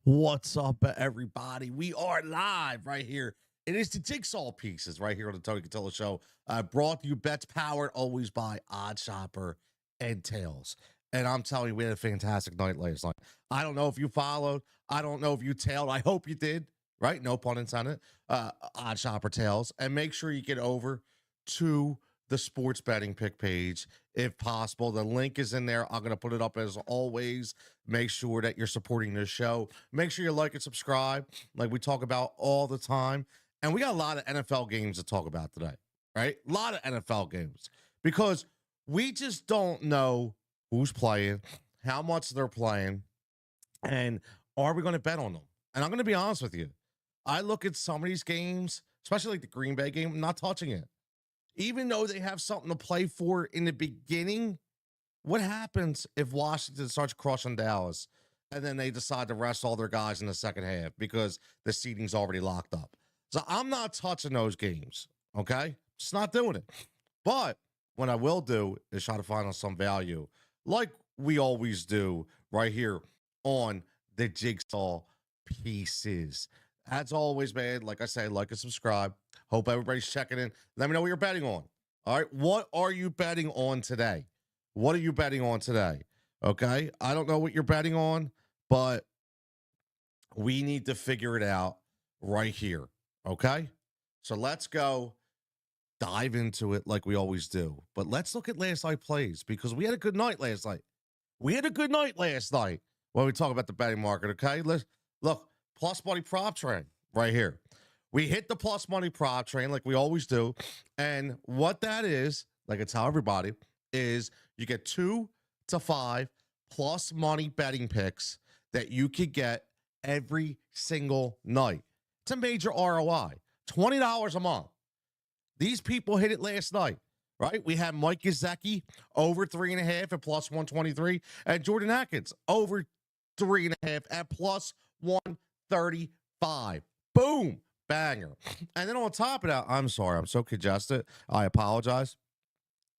What's up, everybody? We are live right here. It is the Jigsaw Pieces right here on the Tony Cutillo Show. Brought to you, bets powered always by Odd Shopper and Tails. And I'm telling you, we had a fantastic night last night. I don't know if you followed. I don't know if you tailed. I hope you did, right? No pun intended. Odd Shopper Tails. And make sure you get over to the sports betting pick page if possible. The link is in there. I'm going to put it up as always. Make sure that you're supporting this show. Make sure you like and subscribe like we talk about all the time. And we got a lot of NFL games to talk about today, right? A lot of NFL games because we just don't know who's playing, how much they're playing, and are we going to bet on them? And I'm going to be honest with you. I look at some of these games, especially like the Green Bay game, I'm not touching it. Even though they have something to play for in the beginning, what happens if Washington starts crushing Dallas and then they decide to rest all their guys in the second half because the seating's already locked up? So I'm not touching those games, okay? Just not doing it. But what I will do is try to find some value like we always do right here on the Jigsaw Pieces. As always, man, like I say, like and subscribe. Hope everybody's checking in. Let me know what you're betting on. All right. What are you betting on today? What are you betting on today? Okay. I don't know what you're betting on, but we need to figure it out right here. Okay. So let's go dive into it like we always do. But let's look at last night plays because we had a good night last night. We had a good night last night when we talk about the betting market. Okay. Let's look. Plus money prop train right here. We hit the plus money prop train like we always do. And what that is, like I tell everybody, is you get 2 to 5 plus money betting picks that you could get every single night. It's a major ROI. $20 a month. These people hit it last night, right? We had Mike Gesicki over 3.5 at plus 123, and Jordan Atkins over 3.5 at plus 135. Boom. Banger. And then on top of that, I'm sorry, I'm so congested. I apologize.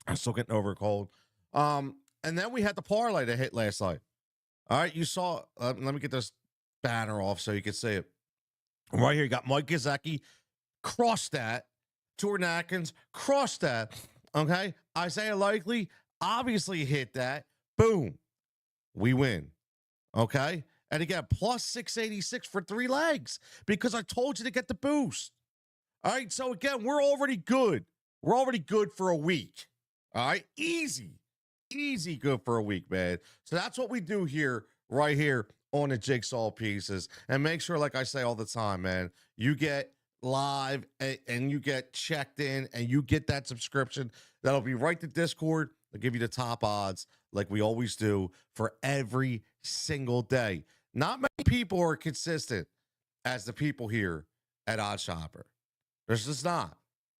I'm still getting over a cold. And then we had the parlay that hit last night. All right, you saw, let me get this banner off so you can see it. Right here, you got Mike Gesicki, crushed that. Jordan Atkins, crushed that. Okay, Isaiah Likely, obviously hit that. Boom. We win. Okay. And again, plus 686 for 3 legs because I told you to get the boost. All right. So again, we're already good. We're already good for a week. All right. Easy good for a week, man. So that's what we do here, right here on the Jigsaw Pieces. And make sure, like I say all the time, man, you get live and you get checked in and you get that subscription. That'll be right to Discord. They'll give you the top odds like we always do for every single day. Not many people are consistent as the people here at Odd Shopper. There's just not.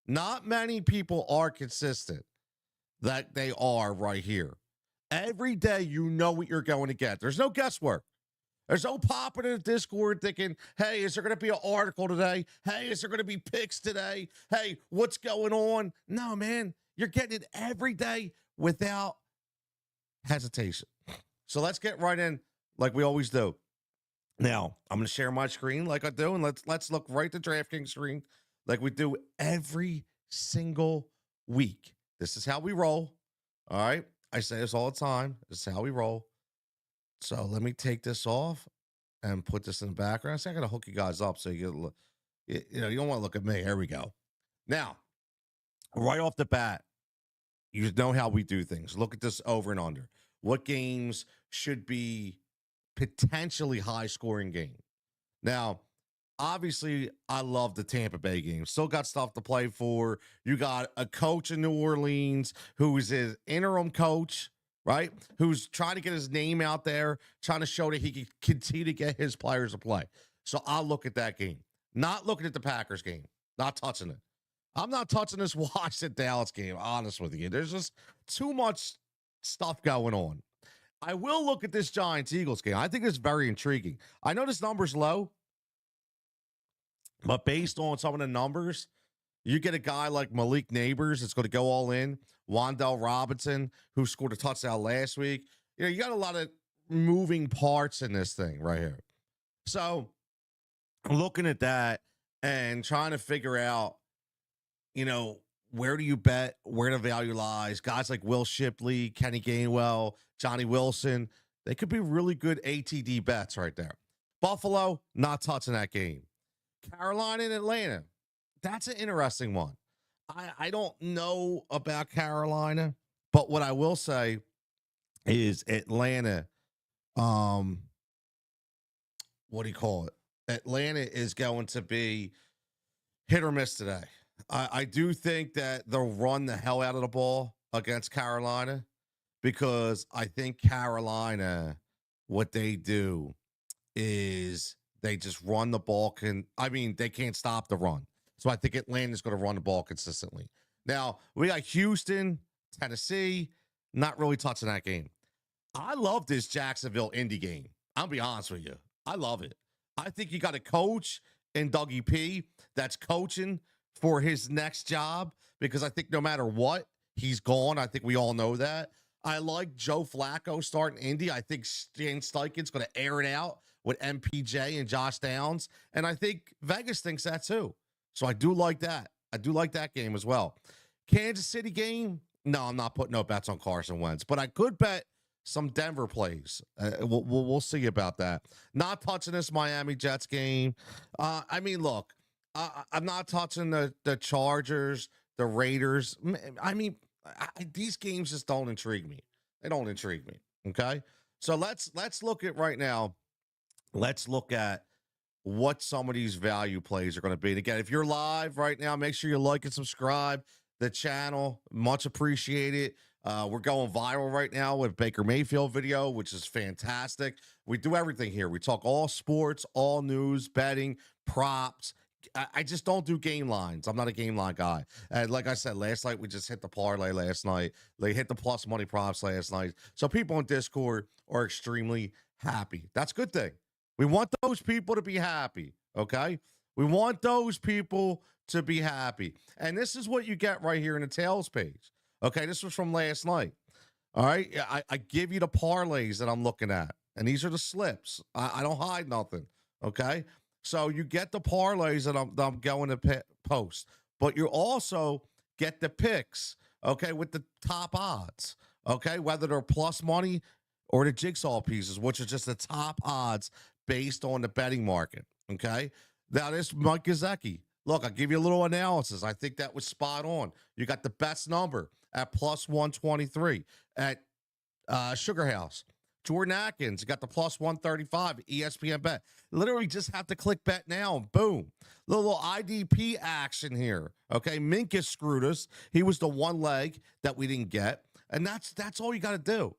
Not many people are consistent that they are right here. Every day you know what you're going to get. There's no guesswork. There's no popping in the Discord thinking, hey, is there going to be an article today? Hey, is there going to be picks today? Hey, what's going on? No, man. You're getting it every day without hesitation. So let's get right in like we always do. Now, I'm going to share my screen like I do, and let's look right at the DraftKings screen like we do every single week. This is how we roll, all right? I say this all the time. This is how we roll. So let me take this off and put this in the background. So I got to hook you guys up so you don't want to look at me. Here we go. Now, right off the bat, you know how we do things. Look at this over and under. What games should be potentially high-scoring game? Now, obviously, I love the Tampa Bay game. Still got stuff to play for. You got a coach in New Orleans who is his interim coach, right? Who's trying to get his name out there, trying to show that he can continue to get his players to play. So I'll look at that game. Not looking at the Packers game. Not touching it. I'm not touching this Washington Dallas game, honest with you. There's just too much stuff going on. I will look at this Giants-Eagles game. I think it's very intriguing. I know this number's low, but based on some of the numbers, you get a guy like Malik Neighbors that's going to go all in. Wan'Dale Robinson, who scored a touchdown last week. You got a lot of moving parts in this thing right here. So I'm looking at that and trying to figure out, you know, where do you bet, where the value lies? Guys like Will Shipley, Kenny Gainwell, Johnny Wilson, they could be really good ATD bets right there. Buffalo, not touching that game. Carolina and Atlanta, that's an interesting one. I don't know about Carolina, but what I will say is Atlanta, um, what do you call it? Atlanta is going to be hit or miss today. I do think that they'll run the hell out of the ball against Carolina because I think Carolina, what they do is they just run the ball. They can't stop the run. So I think Atlanta's going to run the ball consistently. Now, we got Houston, Tennessee, not really touching that game. I love this Jacksonville Indy game. I'll be honest with you. I love it. I think you got a coach in Dougie P that's coaching for his next job because I think no matter what, he's gone. I think we all know that. I like Joe Flacco starting Indy. I think Stan Steichen's going to air it out with MPJ and Josh Downs. And I think Vegas thinks that too. So I do like that. I do like that game as well. Kansas City game. No, I'm not putting no bets on Carson Wentz, but I could bet some Denver plays. We'll see about that. Not touching this Miami Jets game. Look, I'm not touching the Chargers, the Raiders. These games just don't intrigue me. They don't intrigue me. Okay, so let's look at right now. Let's look at what some of these value plays are going to be. And again, if you're live right now, make sure you like and subscribe the channel. Much appreciated. We're going viral right now with Baker Mayfield video, which is fantastic. We do everything here. We talk all sports, all news, betting, props. I just don't do game lines. I'm not a game line guy. And like I said, last night we just hit the parlay last night. They hit the plus money props last night. So people on Discord are extremely happy. That's a good thing. We want those people to be happy, okay? We want those people to be happy. And this is what you get right here in the tails page. Okay, this was from last night. All right, I give you the parlays that I'm looking at, and these are the slips. I don't hide nothing. Okay, so you get the parlays that I'm going to post, but you also get the picks. Okay, with the top odds. Okay, whether they're plus money or the Jigsaw Pieces, which are just the top odds based on the betting market. Okay, now this Mike Gesicki. Look, I'll give you a little analysis. I think that was spot on. You got the best number at plus 123 at Sugar House. Jordan Atkins got the plus 135 at ESPN Bet. Literally just have to click bet now and boom. Little IDP action here. Okay, Minkus screwed us. He was the one leg that we didn't get. And that's all you got to do.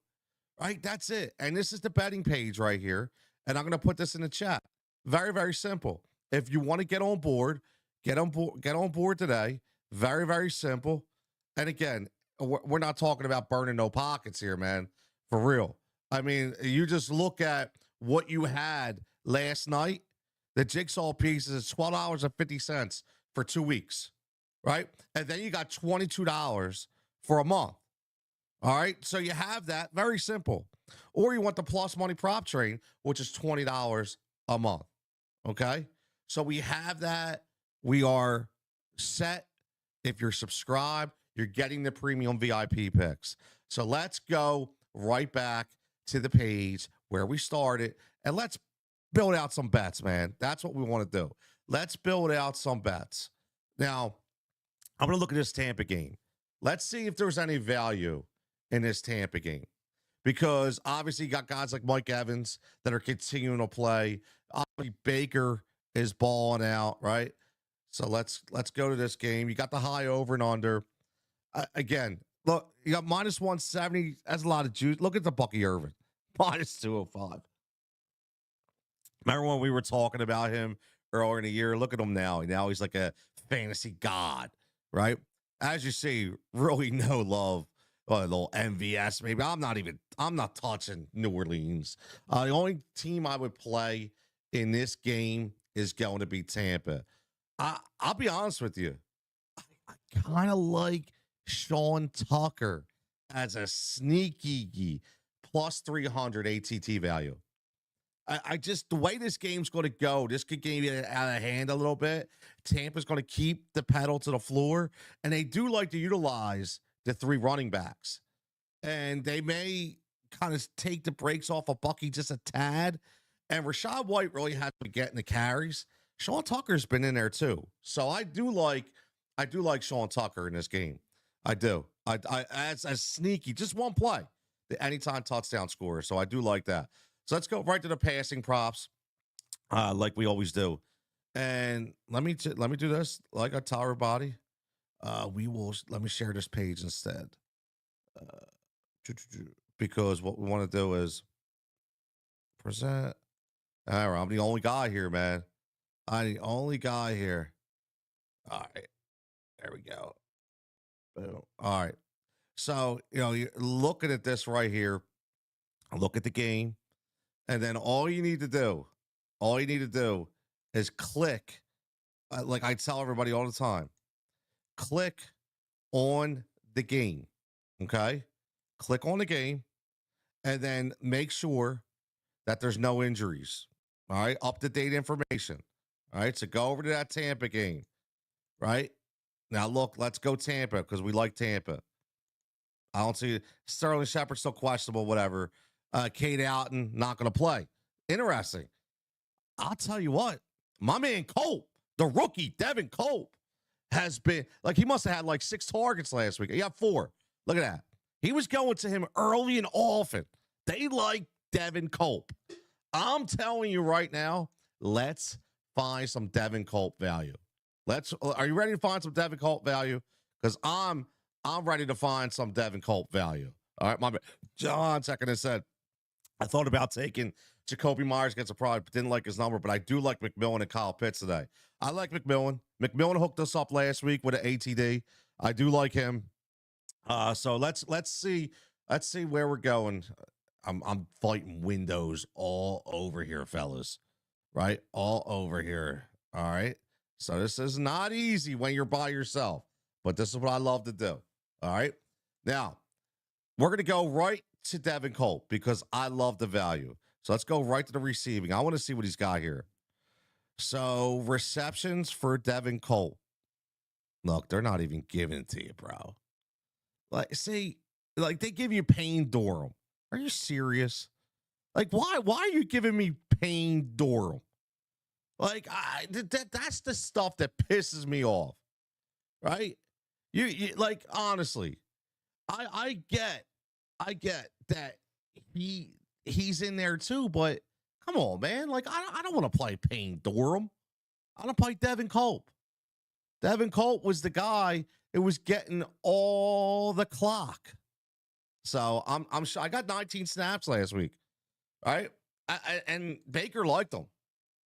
Right? That's it. And this is the betting page right here. And I'm going to put this in the chat. Very, very simple. If you want to get on board today. Very, very simple. And again, we're not talking about burning no pockets here, man. For real. I mean, you just look at what you had last night. The Jigsaw Pieces is $12.50 for 2 weeks, right? And then you got $22 for a month. All right, so you have that. Very simple. Or you want the plus money prop train, which is $20 a month. Okay, so we have that. We are set. If you're subscribed, you're getting the premium VIP picks. So let's go right back to the page where we started, and let's build out some bets, man. That's what we want to do. Let's build out some bets. Now, I'm going to look at this Tampa game. Let's see if there's any value in this Tampa game. Because obviously you got guys like Mike Evans that are continuing to play. Obviously Baker is balling out, right? So let's go to this game. You got the high over and under. Again, look, you got minus 170. That's a lot of juice. Look at the Bucky Irvin. Minus 205. Remember when we were talking about him earlier in the year? Look at him now. Now he's like a fantasy god, right? As you see, really no love. A little MVS, maybe. I'm not touching New Orleans. The only team I would play in this game is going to be Tampa. I'll be honest with you. I kind of like Sean Tucker as a sneaky plus 300 ATT value. I just the way this game's going to go, this could get out of hand a little bit. Tampa's going to keep the pedal to the floor, and they do like to utilize the 3 running backs, and they may kind of take the brakes off of Bucky just a tad. And Rashad White really has to get in the carries. Sean Tucker's been in there too, so I do like Sean Tucker in this game. I do. I as sneaky, just one play, the anytime touchdown scorer. So I do like that. So let's go right to the passing props, like we always do. And let me do this. Like I tell everybody, let me share this page instead, because what we want to do is present. All right, I'm the only guy here, man. I'm the only guy here. All right, there we go. Boom. All right. So, you're looking at this right here. Look at the game. And then all you need to do is click, like I tell everybody all the time, click on the game. Okay? Click on the game and then make sure that there's no injuries. All right? Up-to-date information. All right? So go over to that Tampa game. Right? Now, look, let's go Tampa because we like Tampa. I don't see Sterling Shepard still questionable, whatever. Kate Alton not going to play. Interesting. I'll tell you what, my man Cope, the rookie Devin Cope, has been like he must have had like 6 targets last week. He got 4. Look at that. He was going to him early and often. They like Devin Cope. I'm telling you right now, let's find some Devin Cope value. Are you ready to find some Devin Cope value? Because I'm ready to find some Devin Cope value. All right, my man. John second and said, I thought about taking Jacoby Myers against a product, but didn't like his number, but I do like McMillan and Kyle Pitts today. I like McMillan. McMillan hooked us up last week with an ATD. I do like him. So let's see where we're going. I'm fighting windows all over here, fellas. Right? All over here. All right. So this is not easy when you're by yourself, but this is what I love to do. All right. Now, we're going to go right to Devin Cope because I love the value. So let's go right to the receiving. I want to see what he's got here. So receptions for Devin Cope. Look, they're not even giving it to you, bro. Like, see, like they give you Payne Durham. Are you serious? Like, why are you giving me Payne Durham? Like, that's the stuff that pisses me off, right? You like, honestly, I get that he's in there too, but come on, man. Like, I don't want to play Payne Durham. I want to play Devin Cope. Devin Cope was the guy that was getting all the clock. So I'm sure I got 19 snaps last week, right? And Baker liked him.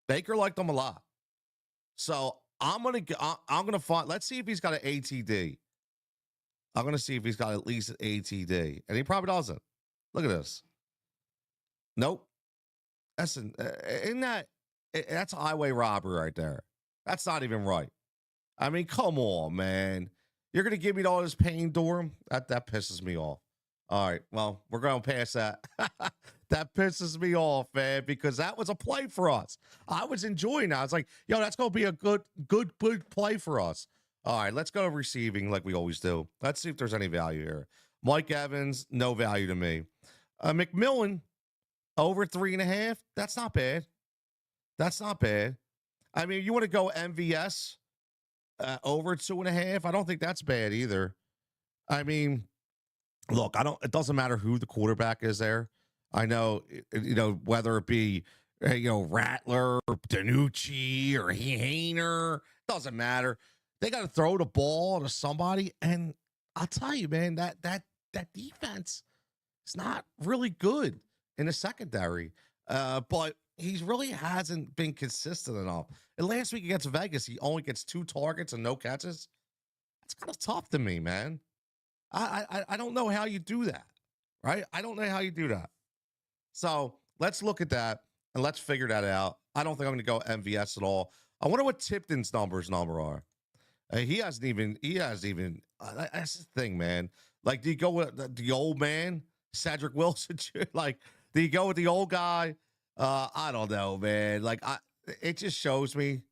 Baker liked him a lot. So I'm gonna find. Let's see if he's got an ATD. I'm gonna see if he's got at least an ATD, and he probably doesn't. Look at this. Nope. That's that's a highway robbery right there. That's not even right. I mean, come on, man. You're gonna give me all this Payne Durham? That pisses me off. All right, well, we're going past that. That pisses me off, man, because that was a play for us. I was enjoying that. I was like, yo, that's going to be a good play for us. All right, let's go to receiving like we always do. Let's see if there's any value here. Mike Evans, no value to me. McMillan, over 3.5. That's not bad. That's not bad. I mean, you want to go MVS over 2.5? I don't think that's bad either. I mean, look, it doesn't matter who the quarterback is there. I know, whether it be, Rattler or Danucci or Hainer, doesn't matter. They got to throw the ball to somebody. And I'll tell you, man, that defense is not really good in the secondary. But he really hasn't been consistent enough. And last week against Vegas, he only gets 2 targets and no catches. That's kind of tough to me, man. I don't know how you do that, right? I don't know how you do that. So let's look at that and let's figure that out. I don't think I'm going to go MVS at all. I wonder what Tipton's number are. He hasn't even. That's the thing, man. Like, do you go with the old man, Cedric Wilson? Like, do you go with the old guy I don't know, man. Like it just shows me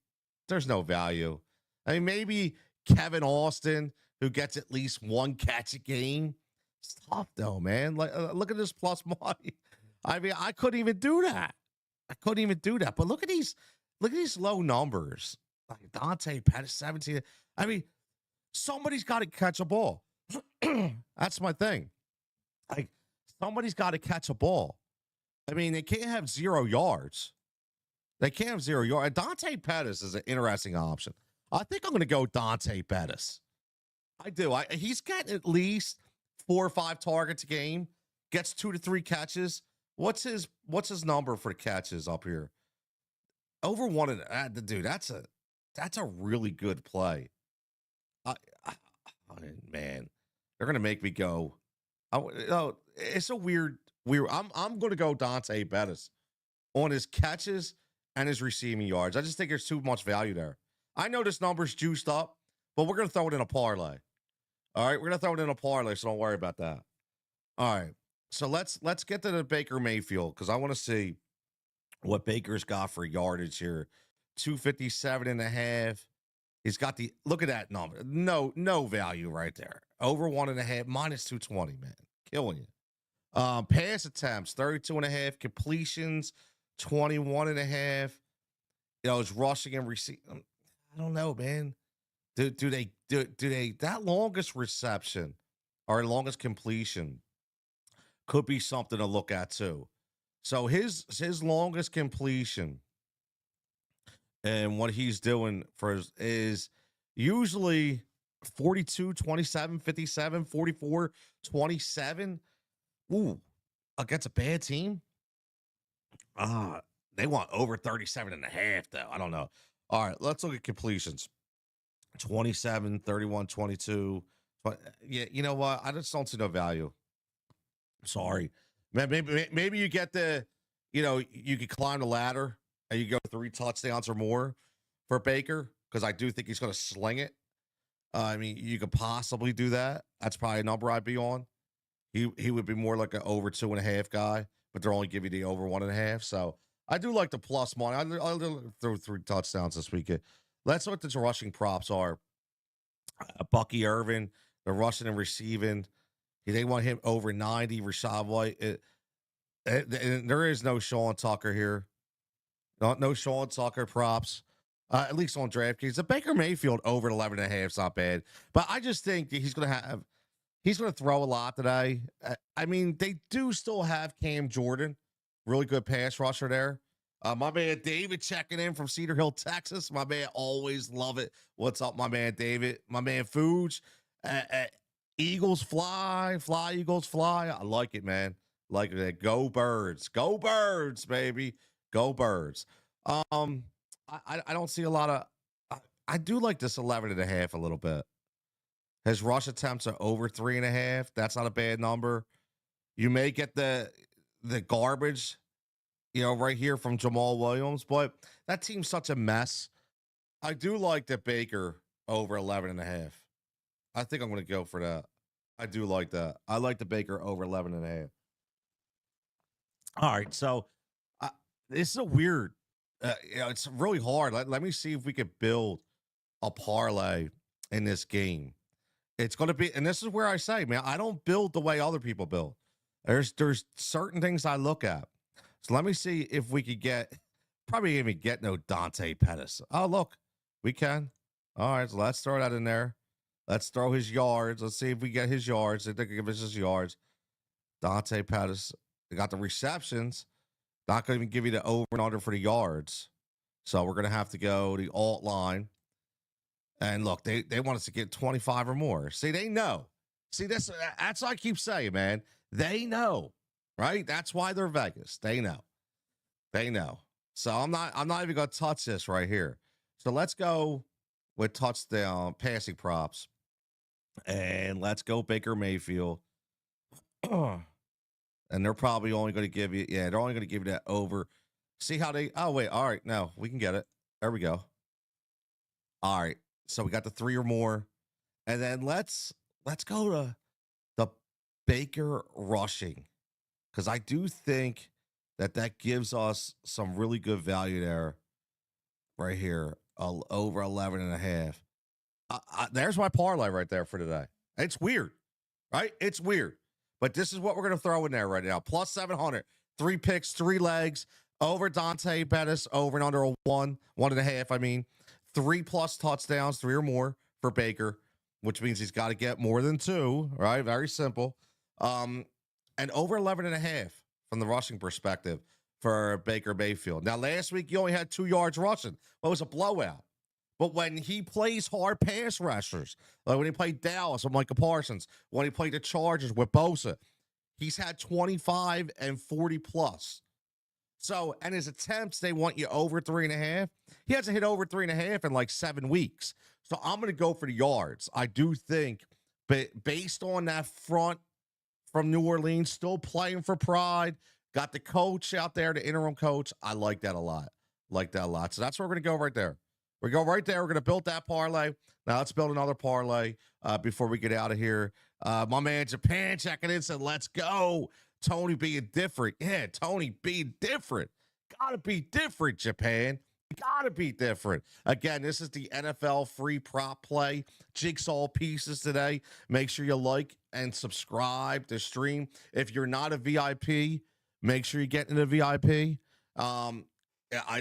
there's no value. I mean, maybe Kevin Austin, who gets at least one catch a game. It's tough though, man. Like, look at this plus money. I mean, I couldn't even do that. I couldn't even do that. But look at these low numbers. Like Dante Pettis, 17. I mean, somebody's got to catch a ball. That's my thing. Like, somebody's got to catch a ball. I mean, they can't have 0 yards. They can't have 0 yards. Dante Pettis is an interesting option. I think I'm going to go Dante Pettis. I do. He's getting at least 4 or 5 targets a game. Gets 2 to 3 catches. What's his number for the catches up here? Over 1 and dude. That's a really good play. I, I, man, they're going to make me go. It's a weird. I'm going to go Dante Pettis on his catches and his receiving yards. I just think there's too much value there. I know this number's juiced up, but we're going to throw it in a parlay. All right, we're going to throw it in a parlay, so don't worry about that. All right, so let's get to the Baker Mayfield because I want to see what Baker's got for yardage here. 257.5. He's got the look at that number. No value right there. Over 1.5, minus 220, man. Killing you. Pass attempts, 32.5, completions, 21.5. You know, it's rushing and receiving. I don't know, man. Do they that longest reception or longest completion could be something to look at too. So his longest completion and what he's doing is usually 42, 27, 57, 44, 27. Ooh, against a bad team. They want over 37.5 though. I don't know. All right, let's look at completions. 27, 31, 22. But yeah, you know what? I just don't see no value. Sorry. Maybe you get you could climb the ladder and you go 3 touchdowns or more for Baker because I do think he's going to sling it. I mean, you could possibly do that. That's probably a number I'd be on. He would be more like an over 2.5 guy, but they're only giving you the over 1.5. So I do like the plus money. I'll throw 3 touchdowns this weekend. Let's look what the rushing props are. Bucky Irvin, the rushing and receiving. They want him over 90. Rashad White. There is no Sean Tucker here. No Sean Tucker props. At least on DraftKings. The Baker Mayfield over 11.5 is not bad. But I just think he's going to throw a lot today. I mean, they do still have Cam Jordan. Really good pass rusher there. My man David checking in from Cedar Hill, Texas. My man always love it. What's up, my man David? My man Fuge. Eagles fly, Eagles fly. I like it, man. Like it. Go Birds. Go Birds, baby. Go Birds. I don't see a lot of I do like this 11.5 a little bit. His rush attempts are over 3.5. That's not a bad number. You may get the garbage, right here from Jamal Williams, but that team's such a mess. I do like the Baker over 11.5. I think I'm going to go for that. I do like that. I like the Baker over 11.5. All right, so this is a weird. It's really hard. Let me see if we could build a parlay in this game. It's going to be, and this is where I say, man, I don't build the way other people build. There's certain things I look at. So let me see if we could probably even get no Dante Pettis. Oh, look, we can. All right, so let's throw that in there. Let's throw his yards. Let's see if we get his yards. They can give us his yards. Dante Pettis. They got the receptions. Not going to even give you the over and under for the yards. So we're going to have to go the alt line. And look, they want us to get 25 or more. See, they know. See, that's what I keep saying, man. They know, right? That's why they're Vegas. They know. They know. So I'm not even going to touch this right here. So let's go with touchdown passing props. And let's go Baker Mayfield. And they're probably only going to give you, they're only going to give you that over. See how oh, wait. All right. No, we can get it. There we go. All right. So we got the 3 or more. And then let's go to the Baker rushing. Because I do think that gives us some really good value there right here, over 11 and a half. There's my parlay right there for today. It's weird, right? It's weird. But this is what we're going to throw in there right now. Plus 700, 3 picks, 3 legs, over Dante Bettis, over and under a 1.5. I mean, 3+ touchdowns, 3 or more for Baker, which means he's got to get more than 2, right? Very simple. And over 11 and a half from the rushing perspective for Baker Mayfield. Now, last week, he only had 2 yards rushing. Well, it was a blowout. But when he plays hard pass rushers, like when he played Dallas with Micah Parsons, when he played the Chargers with Bosa, he's had 25 and 40 plus. So, and his attempts, they want you over 3.5. He hasn't hit over 3.5 in like 7 weeks. So I'm going to go for the yards. I do think, but based on that front from New Orleans, still playing for pride, got the coach out there, the interim coach. I like that a lot. So that's where we're going to go right there. We go right there. We're going to build that parlay. Now let's build another parlay before we get out of here. My man Japan checking in said, let's go. Tony being different. Yeah, Tony being different. Gotta be different, Japan. Gotta be different. Again, this is the NFL free prop play. Jigsaw Pieces today. Make sure you like and subscribe to stream. If you're not a VIP, make sure you get into VIP. I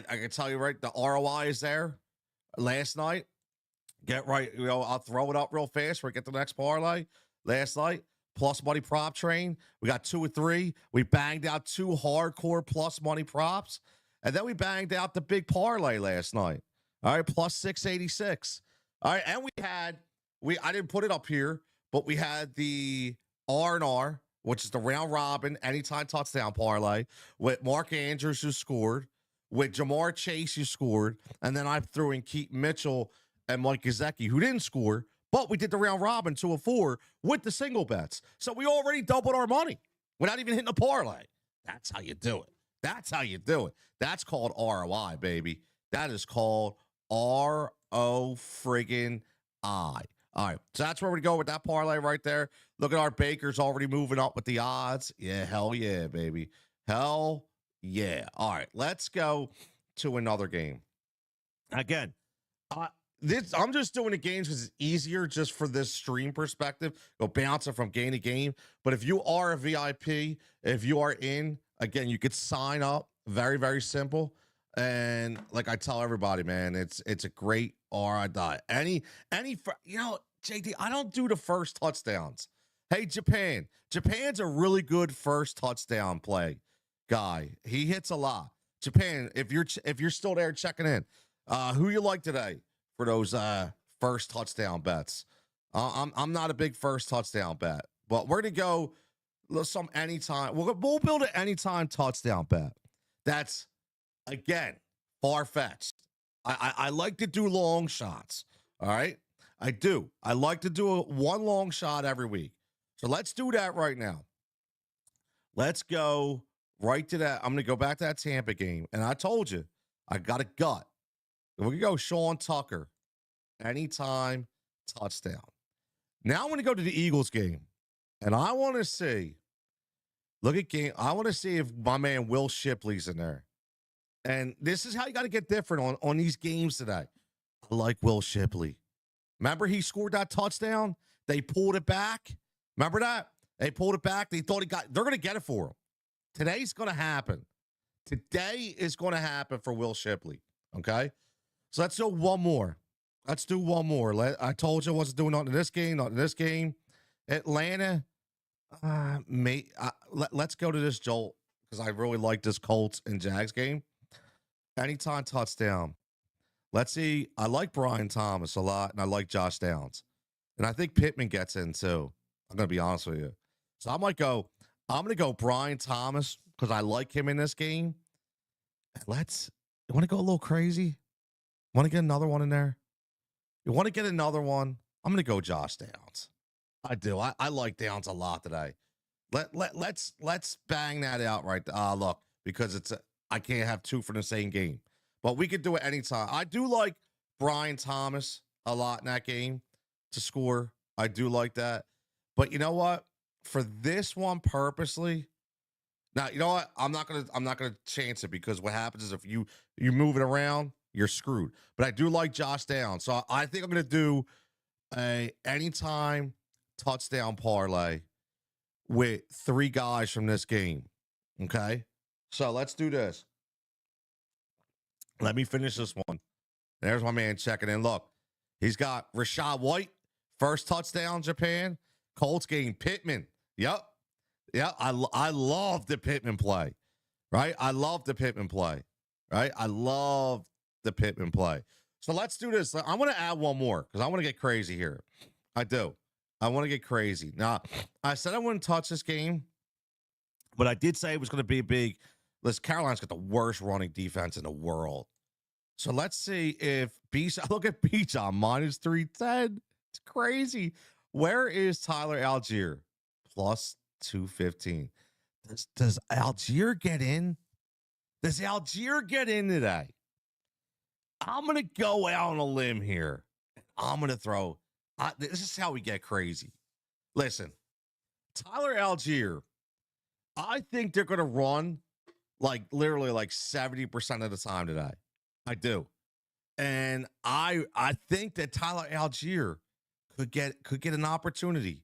can tell you right, the ROI is there. Last night, get right, I'll throw it up real fast. We get the next parlay. Last night, plus money prop train. We got 2 or 3. We banged out 2 hardcore plus money props, and then we banged out the big parlay last night. All right, plus 686. All right, and I didn't put it up here, but we had the R&R, which is the round robin anytime touchdown parlay with Mark Andrews, who scored, with Jamar Chase, who scored, and then I threw in Keaton Mitchell and Mike Gesicki, who didn't score, but we did the round robin 2 of 4 with the single bets. So we already doubled our money without even hitting a parlay. That's how you do it. That's called ROI, baby. That is called RO friggin' I. All right, so that's where we go with that parlay right there. Look at our Bakers already moving up with the odds. Yeah, hell yeah, baby. Hell yeah. All right, let's go to another game. Again, I'm just doing the games because it's easier just for this stream perspective. Go bounce it from game to game. But if you are a VIP, if you are in, again, you could sign up. Very, very simple. And like I tell everybody, man, it's a great RI diet. JD, I don't do the first touchdowns. Hey, Japan's a really good first touchdown play guy. He hits a lot. Japan, if you're still there checking in, who you like today for those first touchdown bets? I'm not a big first touchdown bet, but we're gonna go some anytime. We'll build an anytime touchdown bet. That's again far-fetched. I like to do long shots. All right, I do. I like to do one long shot every week. So let's do that right now. Let's go right to that. I'm going to go back to that Tampa game. And I told you, I got a gut. We can go Sean Tucker, anytime touchdown. Now I'm going to go to the Eagles game. And I want to see, I want to see if my man Will Shipley's in there. And this is how you got to get different on these games today. I like Will Shipley. Remember he scored that touchdown? They pulled it back. Remember that? They pulled it back. They thought they're going to get it for him. Today's going to happen. Today is going to happen for Will Shipley. Okay? So let's do one more. I told you I wasn't doing nothing in this game. Atlanta, let's go to this Jolt because I really like this Colts and Jags game. Anytime touchdown. Let's see. I like Brian Thomas a lot, and I like Josh Downs. And I think Pittman gets in too. I'm going to be honest with you. So I'm going to go Brian Thomas because I like him in this game. You want to go a little crazy? Want to get another one in there? You want to get another one? I'm going to go Josh Downs. I do. I like Downs a lot today. Let's bang that out right there. Look, because I can't have 2 for the same game. But we could do it anytime. I do like Brian Thomas a lot in that game to score. I do like that. But you know what? For this one purposely, Now, you know what? I'm not gonna chance it because what happens is if you move it around, you're screwed. But I do like Josh Downs. So I think I'm gonna do a anytime touchdown parlay with 3 guys from this game. Okay. So let's do this. Let me finish this one. There's my man checking in. Look, he's got Rashad White, first touchdown, Japan. Colts game, Pittman. Yep. Yeah, I love the Pittman play, right? I love the Pittman play, right? I love the Pittman play. So let's do this. I'm going to add one more because I want to get crazy here. I do. I want to get crazy. Now, I said I wouldn't touch this game, but I did say it was going to be a big. Listen, Carolina's got the worst running defense in the world. So let's see if Beach. Look at Beach on minus 310. It's crazy. Where is Tyler Algier? Plus 215. Does Algier get in? Does Algier get in today? I'm going to go out on a limb here. I'm going to throw. This is how we get crazy. Listen, Tyler Algier, I think they're going to run like literally like 70% of the time today. I do. And I think that Tyler Algier could get an opportunity.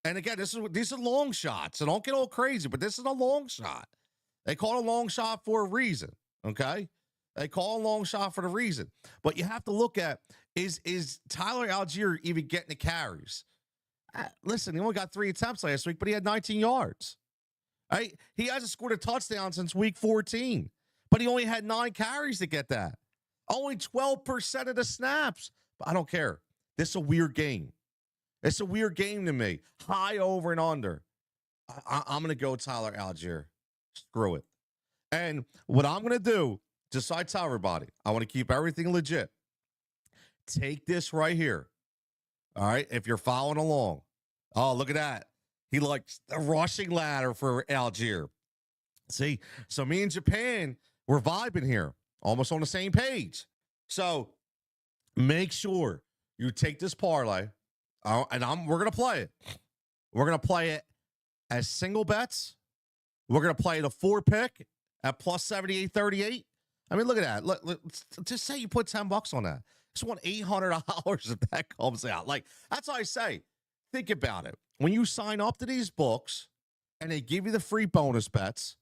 And again, these are long shots. So don't get all crazy, but this is a long shot. They call it a long shot for a reason. Okay. They call it a long shot for the reason. But you have to look at is Tyler Algier even getting the carries? Listen, he only got 3 attempts last week, but he had 19 yards. Right? He hasn't scored a touchdown since week 14, but he only had 9 carries to get that. Only 12% of the snaps. But I don't care. This is a weird game. It's a weird game to me. High over and under. I'm going to go Tyler Algier. Screw it. And what I'm going to do, just so I tell everybody, I want to keep everything legit. Take this right here. All right? If you're following along. Oh, look at that. He likes a rushing ladder for Algier. See? So me and Japan, we're vibing here. Almost on the same page. So make sure you take this parlay. And we're gonna play it. We're gonna play it as single bets. We're gonna play it a 4-pick at plus 78.38. I mean, look at that. Look, just say you put $10 on that. Just want $800 if that comes out. Like that's what I say. Think about it. When you sign up to these books and they give you the free bonus bets,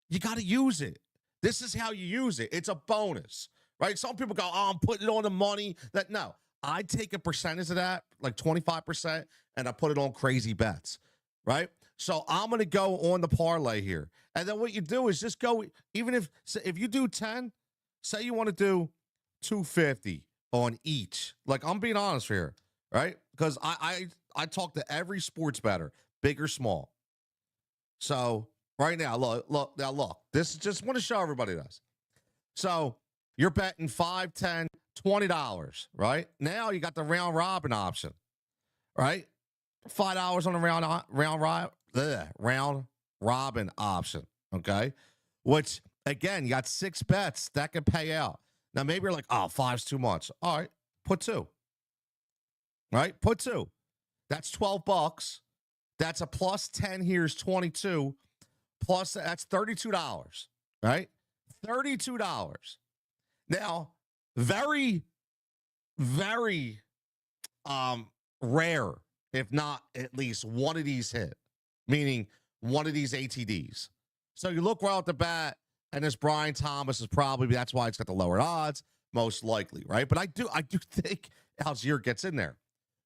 you got to use it. This is how you use it. It's a bonus, right? Some people go, "Oh, I'm putting it on the money." No. I take a percentage of that, like 25%, and I put it on crazy bets, right? So I'm going to go on the parlay here. And then what you do is just go, even if you do 10, say you want to do 250 on each. Like I'm being honest here, right? Because I talk to every sports bettor, big or small. So right now, look, this is just want to show everybody this. So you're betting $5, $10, $20, right? Now you got the round robin option, right? $5 on the round robin option, okay? Which again, you got 6 bets that can pay out. Now maybe you're like, "Oh, 5's too much." All right, put 2. Right? Put 2. That's $12. That's a plus 10 here is 22. Plus that's $32, right? $32. Now, very, very rare, if not at least one of these hit, meaning one of these ATDs. So you look right off the bat, and this Brian Thomas is probably, that's why it's got the lower odds, most likely, right? But I do think Algier gets in there.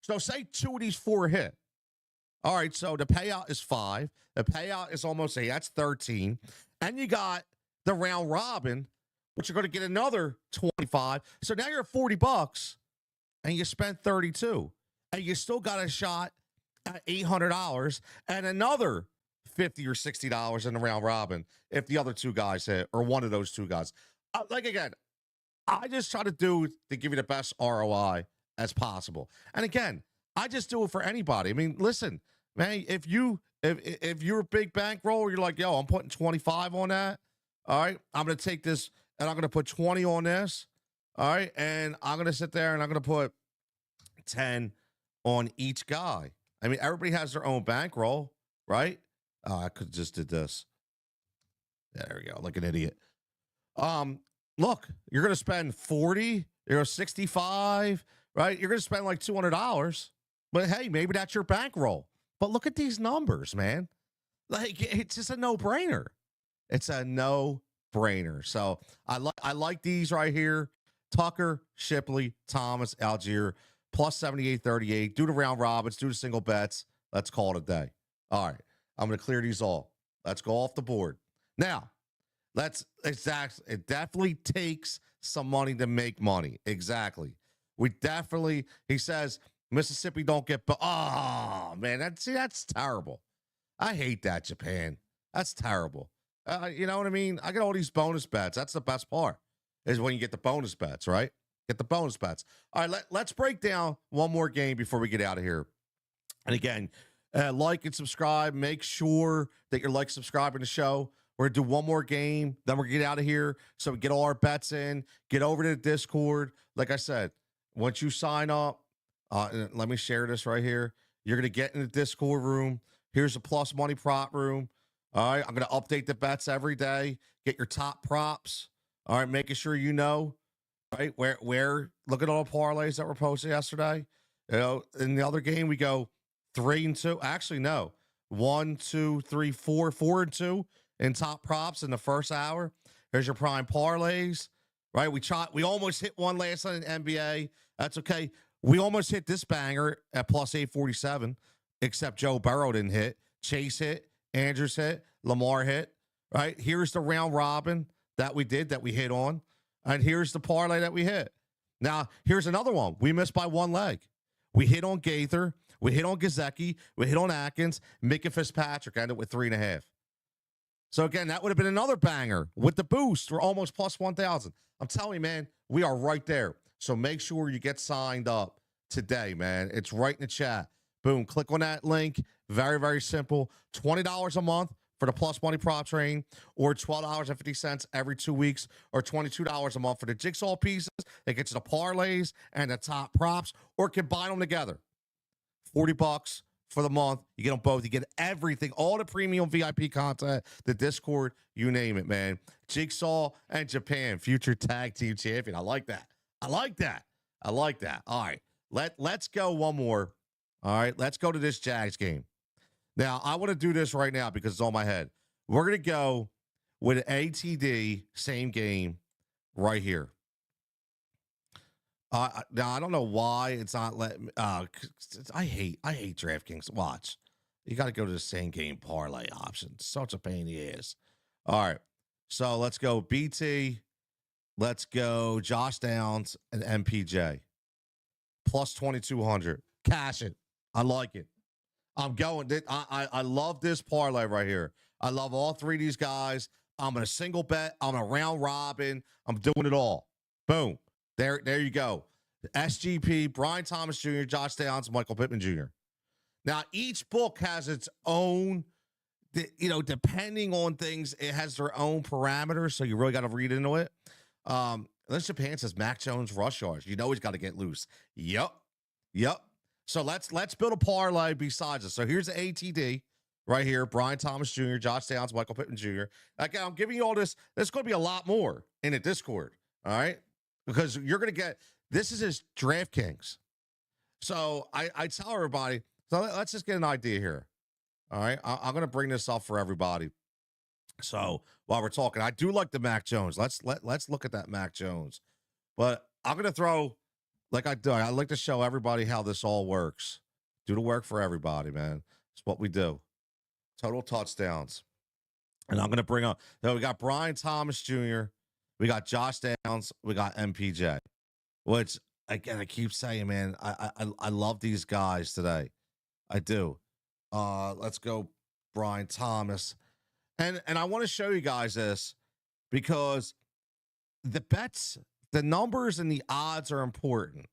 So say 2 of these 4 hit. All right, so the payout is 5. The payout is almost 8. That's 13. And you got the round robin, which you're going to get another 25. So now you're at $40 and you spent 32. And you still got a shot at $800 and another $50 or $60 in the round robin if the other 2 guys hit or one of those 2 guys. Like again, I just try to give you the best ROI as possible. And again, I just do it for anybody. I mean, listen, man, if you're a big bankroll, you're like, "Yo, I'm putting 25 on that." All right, I'm going to take this and I'm going to put 20 on this. All right, and I'm going to sit there and I'm going to put 10 on each guy. I mean, everybody has their own bankroll, right? I could just did this. There we go, like an idiot. Look, you're gonna spend 40, 65, right? You're gonna spend like $200, but hey, maybe that's your bankroll. But look at these numbers, man. Like it's just a no-brainer. It's a no-brainer. So I like these right here. Tucker, Shipley, Thomas, Algier, plus 78.38. Do the round robins, do the single bets. Let's call it a day. All right. I'm gonna clear these all. Let's go off the board. Now, it definitely takes some money to make money. Exactly. He says, Mississippi don't get, oh man, that's terrible. I hate that, Japan. That's terrible. You know what I mean? I get all these bonus bets. That's the best part, is when you get the bonus bets, right? Get the bonus bets. All right, let's break down one more game before we get out of here. And again, like and subscribe. Make sure that you're subscribing to the show. We're going to do one more game, then we're going to get out of here so we get all our bets in, get over to the Discord. Like I said, once you sign up, let me share this right here. You're going to get in the Discord room. Here's a plus money prop room. All right, I'm going to update the bets every day. Get your top props. All right, making sure you know, right, where look at all the parlays that were posted yesterday. You know, in the other game, we go 3-2. Actually, no. 1, 2, 3, 4, 4-2 in top props in the first hour. Here's your prime parlays, right? We almost hit one last night in NBA. That's okay. We almost hit this banger at plus 847, except Joe Burrow didn't hit. Chase hit, Andrews hit, Lamar hit, right? Here's the round robin that we hit on. And here's the parlay that we hit. Now, here's another one. We missed by one leg. We hit on Gaither. We hit on Gazecki. We hit on Atkins. Micah Fitzpatrick ended with 3.5. So again, that would have been another banger with the boost. We're almost plus 1,000. I'm telling you, man, we are right there. So make sure you get signed up today, man. It's right in the chat. Boom. Click on that link. Very, very simple. $20 a month for the plus money prop train, or $12.50 every 2 weeks, or $22 a month for the Jigsaw Pieces. That gets you the parlays and the top props, or combine them together. $40 for the month. You get them both. You get everything, all the premium VIP content, the Discord, you name it, man. Jigsaw and Japan, future tag team champion. I like that. I like that. I like that. All right. Let's go one more. All right. Let's go to this Jags game. Now, I want to do this right now because it's on my head. We're going to go with ATD, same game, right here. Now I don't know why it's not letting me. I hate DraftKings. Watch, you got to go to the same game parlay option. Such a pain in the ass. All right, so let's go BT. Let's go Josh Downs and MPJ plus 2,200. Cash it. I like it. I'm going. I love this parlay right here. I love all three of these guys. I'm gonna single bet. I'm a round robin. I'm doing it all. Boom. There you go. SGP, Brian Thomas Jr., Josh Downs, Michael Pittman Jr. Now, each book has its own, depending on things, it has their own parameters, so you really got to read into it. This Japan says Mac Jones rush yards. You know he's got to get loose. Yep. So let's build a parlay besides this. So here's the ATD right here. Brian Thomas Jr., Josh Downs, Michael Pittman Jr. Again, I'm giving you all this. There's going to be a lot more in the Discord, all right? Because you're going to get, this is his DraftKings. So I tell everybody, so let's just get an idea here. All right. I'm going to bring this up for everybody. So while we're talking, I do like the Mac Jones. Let's look at that Mac Jones. But I'm going to throw, like I do, I like to show everybody how this all works. Do the work for everybody, man. It's what we do. Total touchdowns. And I'm going to bring up, so we got Brian Thomas Jr., we got Josh Downs. We got MPJ, which, again, I keep saying, man, I love these guys today. I do. Let's go Brian Thomas. And I want to show you guys this because the bets, the numbers and the odds are important.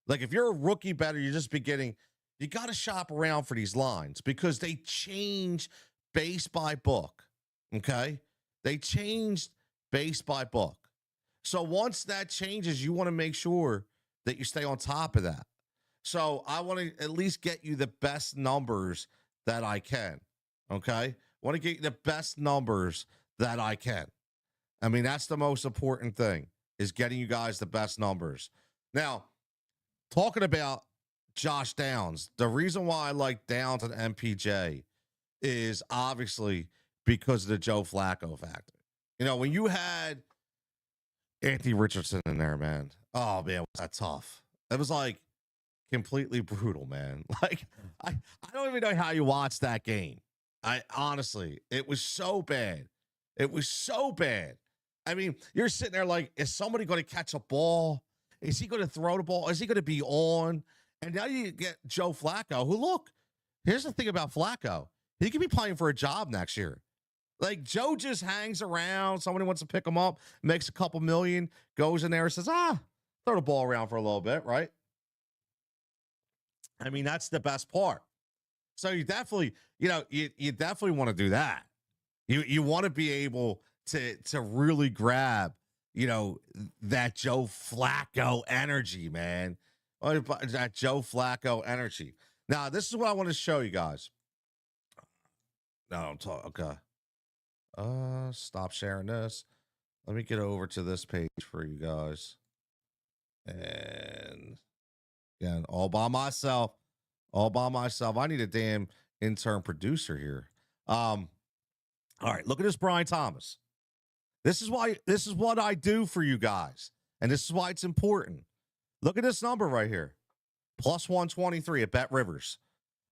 Like if you're a rookie bettor, you're just beginning, you got to shop around for these lines because they change base by book. Okay? They changed base by book. So once that changes, you want to make sure that you stay on top of that. So I want to at least get you the best numbers that I can. Okay? I want to get you the best numbers that I can. I mean, that's the most important thing, is getting you guys the best numbers. Now, talking about Josh Downs, the reason why I like Downs and MPJ is obviously because of the Joe Flacco factor. You know, when you had Anthony Richardson in there, man, oh man, was that tough? It was like completely brutal, man. Like, I don't even know how you watch that game. I honestly, it was so bad. It was so bad. I mean, you're sitting there like, is somebody going to catch a ball? Is he going to throw the ball? Is he going to be on? And now you get Joe Flacco, who, look, here's the thing about Flacco. He could be playing for a job next year. Like, Joe just hangs around. Somebody wants to pick him up, makes a couple million, goes in there and says, throw the ball around for a little bit, right? I mean, that's the best part. So you definitely, you definitely want to do that. You want to be able to really grab, that Joe Flacco energy, man. That Joe Flacco energy. Now, this is what I want to show you guys. No, I'm talking. Okay. Stop sharing this. Let me get over to this page for you guys. And again, all by myself. I need a damn intern producer here. All right, look at this, Brian Thomas. This is what I do for you guys. And this is why it's important. Look at this number right here. Plus 123 at Bet Rivers.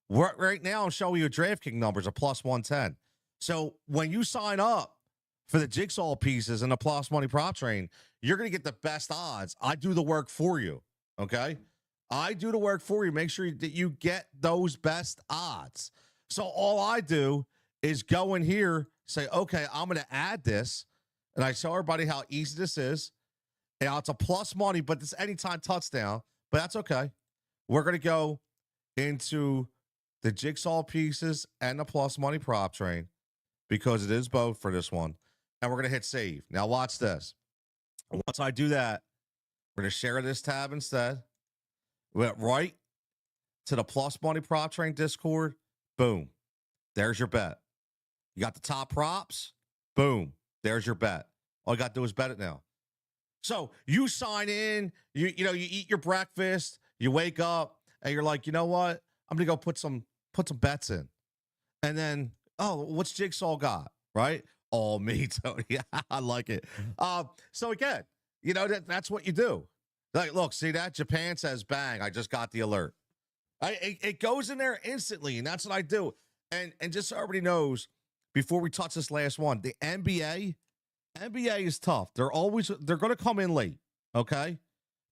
Right now, I'm showing you DraftKings numbers of plus 110. So when you sign up for the Jigsaw Pieces and the plus money prop train, you're going to get the best odds. I do the work for you. Okay? I do the work for you. Make sure that you get those best odds. So all I do is go in here, say, okay, I'm going to add this. And I show everybody how easy this is. And it's a plus money, but it's anytime touchdown. But that's okay. We're going to go into the Jigsaw Pieces and the plus money prop train because it is both for this one. And we're going to hit save. Now watch this. Once I do that, we're going to share this tab instead. We went right to the plus money prop train Discord. Boom. There's your bet. You got the top props. Boom. There's your bet. All you got to do is bet it now. So you sign in, you eat your breakfast, you wake up, and you're like, you know what? I'm gonna go put some bets in. And then, what's Jigsaw got? Right? Oh, me, Tony. I like it. So again, that's what you do. Like, look, see that? Japan says bang. I just got the alert. It goes in there instantly, and that's what I do. And just so everybody knows, before we touch this last one, the NBA is tough. They're going to come in late. Okay.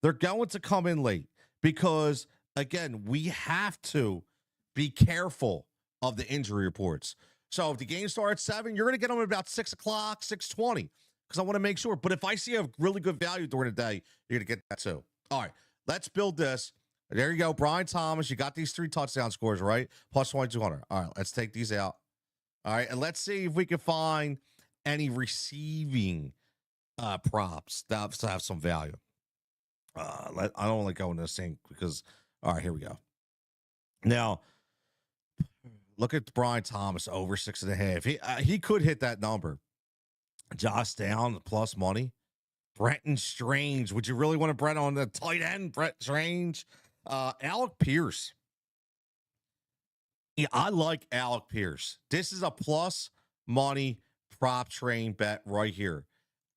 They're going to come in late because, again, we have to be careful of the injury reports. So if the game starts at 7, you're going to get them at about 6 o'clock, 6:20, because I want to make sure. But if I see a really good value during the day, you're going to get that too. All right. Let's build this. There you go. Brian Thomas, you got these 3 touchdown scores, right? Plus 2,200. All right. Let's take these out. All right. And let's see if we can find any receiving props that have some value. I don't want to go into this thing because, all right, here we go. Now, look at Brian Thomas over 6.5. He could hit that number. Josh Down plus money. Brenton Strange. Would you really want to bet on the tight end? Brett Strange. Alec Pierce. Yeah, I like Alec Pierce. This is a plus money prop train bet right here.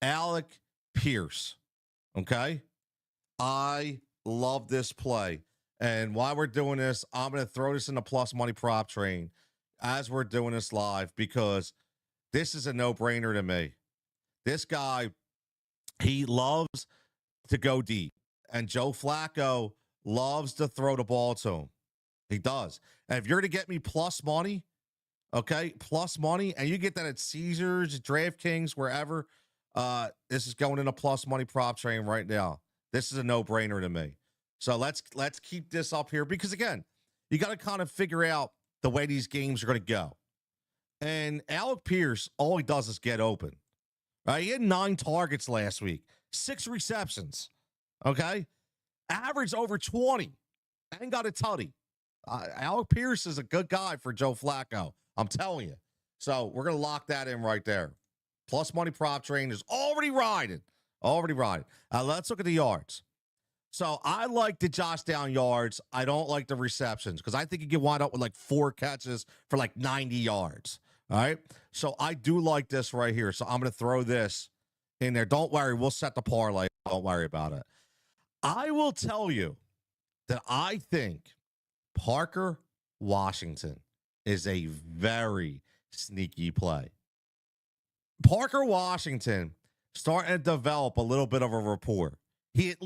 Alec Pierce. Okay. I love this play. And while we're doing this, I'm going to throw this in the plus money prop train as we're doing this live because this is a no-brainer to me. This guy, he loves to go deep. And Joe Flacco loves to throw the ball to him. He does. And if you're going to get me plus money, okay, plus money, and you get that at Caesars, DraftKings, wherever, this is going in a plus money prop train right now. This is a no-brainer to me. So let's keep this up here because, again, you got to kind of figure out the way these games are going to go. And Alec Pierce, all he does is get open. Right? He had 9 targets last week, 6 receptions. Okay? Average over 20. And got a tutty. Alec Pierce is a good guy for Joe Flacco. I'm telling you. So we're going to lock that in right there. Plus money prop train is already riding. Already riding. Let's look at the yards. So I like the Josh down yards. I don't like the receptions because I think you can wind up with like 4 catches for like 90 yards. All right. So I do like this right here. So I'm going to throw this in there. Don't worry. We'll set the parlay. Don't worry about it. I will tell you that I think Parker Washington is a very sneaky play. Parker Washington starting to develop a little bit of a rapport. He's at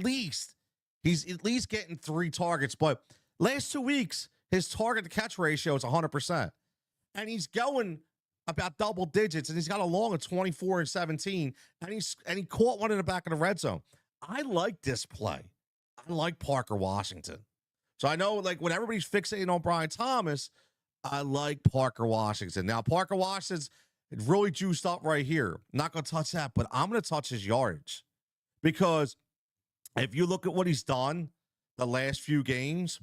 least getting 3 targets, but last 2 weeks, his target to catch ratio is 100%. And he's going about double digits, and he's got a long of 24 and 17, and he caught one in the back of the red zone. I like this play. I like Parker Washington. So I know, like, when everybody's fixating on Brian Thomas, I like Parker Washington. Now, Parker Washington's really juiced up right here. Not going to touch that, but I'm going to touch his yardage. Because if you look at what he's done the last few games,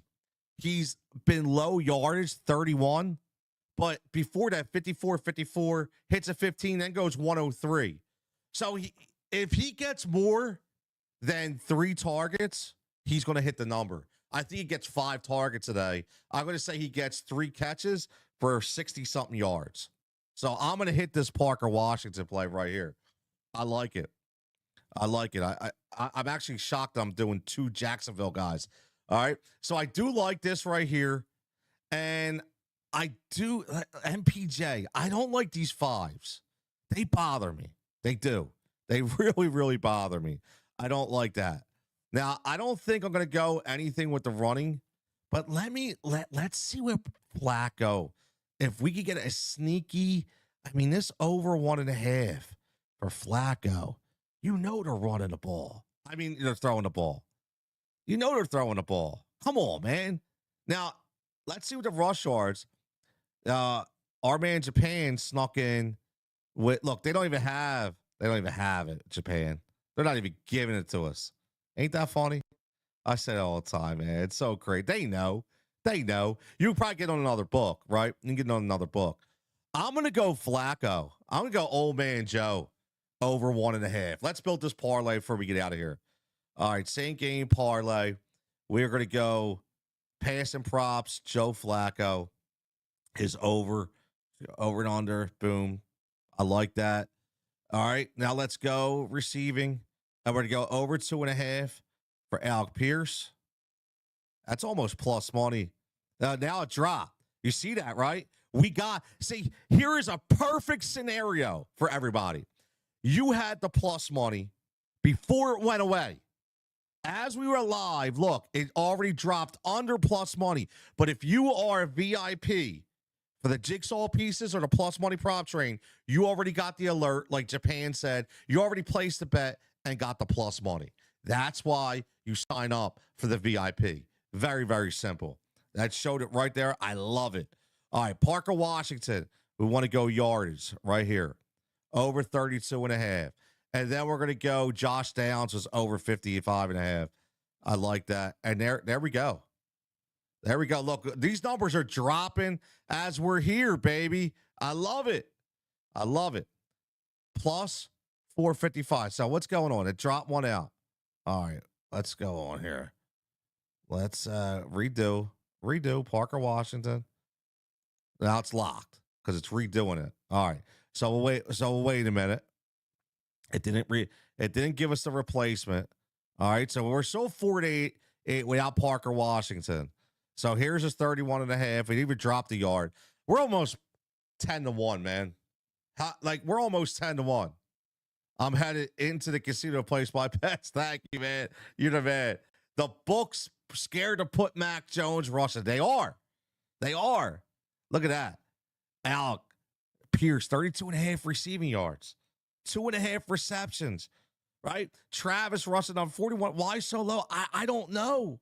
he's been low yardage, 31. But before that, 54, 54, hits a 15, then goes 103. So if he gets more than 3 targets, he's going to hit the number. I think he gets 5 targets today. I'm going to say he gets 3 catches for 60-something yards. So I'm going to hit this Parker Washington play right here. I like it. I like it. I'm actually shocked I'm doing 2 Jacksonville guys. All right. So I do like this right here. And I do MPJ. I don't like these 5s. They bother me. They do. They really, really bother me. I don't like that. Now, I don't think I'm going to go anything with the running, but let's see what Flacco, if we could get a sneaky, I mean, this over 1.5 for Flacco, you know they're running the ball. I mean, they're throwing the ball. You know they're throwing the ball. Come on, man. Now, let's see what the rush yards. Our man Japan snuck in with, look, they don't even have it, Japan. They're not even giving it to us. Ain't that funny? I say it all the time, man. It's so great. They know. They know. You probably get on another book, right? You can get on another book. I'm going to go Flacco. I'm going to go old man Joe over 1.5. Let's build this parlay before we get out of here. All right, same game parlay. We're going to go passing props. Joe Flacco is over and under. Boom. I like that. All right, now let's go receiving. I'm going to go over 2.5 for Alec Pierce. That's almost plus money. Now it dropped. You see that, right? Here is a perfect scenario for everybody. You had the plus money before it went away. As we were live, look, it already dropped under plus money. But if you are a VIP for the Jigsaw Pieces or the plus money prop train, you already got the alert, like Japan said. You already placed the bet and got the plus money. That's why you sign up for the VIP. Very, very simple. That showed it right there. I love it. All right, Parker Washington. We want to go yardage right here. Over 32.5. And then we're going to go Josh Downs was over 55.5. I like that. And there we go. There we go. Look, these numbers are dropping as we're here, baby. I love it. I love it. Plus 455. So what's going on? It dropped one out. All right, let's go on here. Let's redo Parker Washington. Now it's locked because it's redoing it. All right. So wait a minute. It didn't give us the replacement. All right. So we're still 4-8 without Parker Washington. So here's his 31.5. It even dropped a yard. We're almost 10-1, man. We're almost 10-1. I'm headed into the casino to place my bets. Thank you, man. You're the man. The book's scared to put Mac Jones rushing. They are. Look at that. Alec Pierce, 32.5 receiving yards, 2.5 receptions, right? Travis Russell on 41. Why so low? I don't know.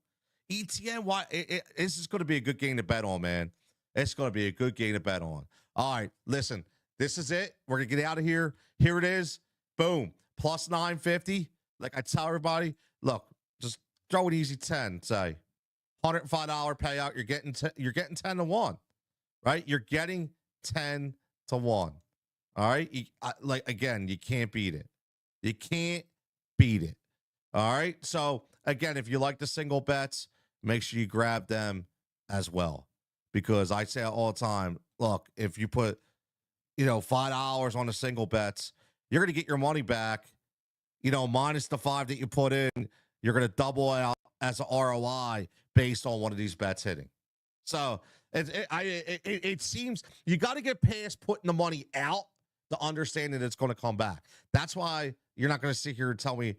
ETN, why? This is going to be a good game to bet on, man. It's going to be a good game to bet on. All right, listen. This is it. We're going to get out of here. Here it is. Boom. Plus 950. Like I tell everybody, look, just throw an easy 10. Say $105 payout. You're getting 10-1, right? You're getting 10-1. All All right. Like, again, you can't beat it. You can't beat it. All right. So, again, if you like the single bets, make sure you grab them as well. Because I say all the time, look, if you put, $5 on the single bets, you're going to get your money back, minus the 5 that you put in. You're going to double out as an ROI based on one of these bets hitting. So it seems you got to get past putting the money out to understand that it's going to come back. That's why you're not going to sit here and tell me,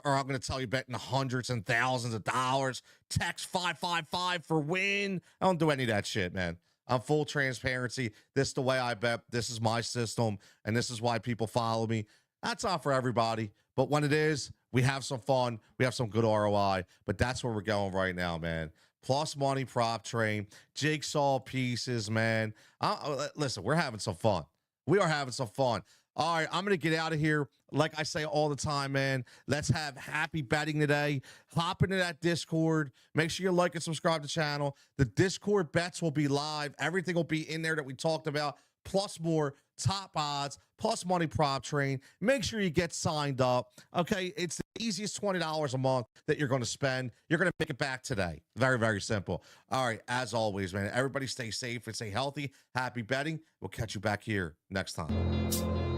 or I'm going to tell you betting hundreds and thousands of dollars, text 555 for win. I don't do any of that shit, man. I'm full transparency. This is the way I bet. This is my system, and this is why people follow me. That's not for everybody, but when it is, we have some fun. We have some good ROI, but that's where we're going right now, man. Plus money prop train, Jigsaw Pieces, man. Listen, we're having some fun. We are having some fun. All right, I'm going to get out of here. Like I say all the time, man, let's have happy betting today. Hop into that Discord. Make sure you like and subscribe to the channel. The Discord bets will be live. Everything will be in there that we talked about, plus more top odds, plus money prop train. Make sure you get signed up. Okay, it's the easiest $20 a month that you're going to spend. You're going to make it back today. Very, very simple. All right, as always, man, everybody stay safe and stay healthy. Happy betting. We'll catch you back here next time.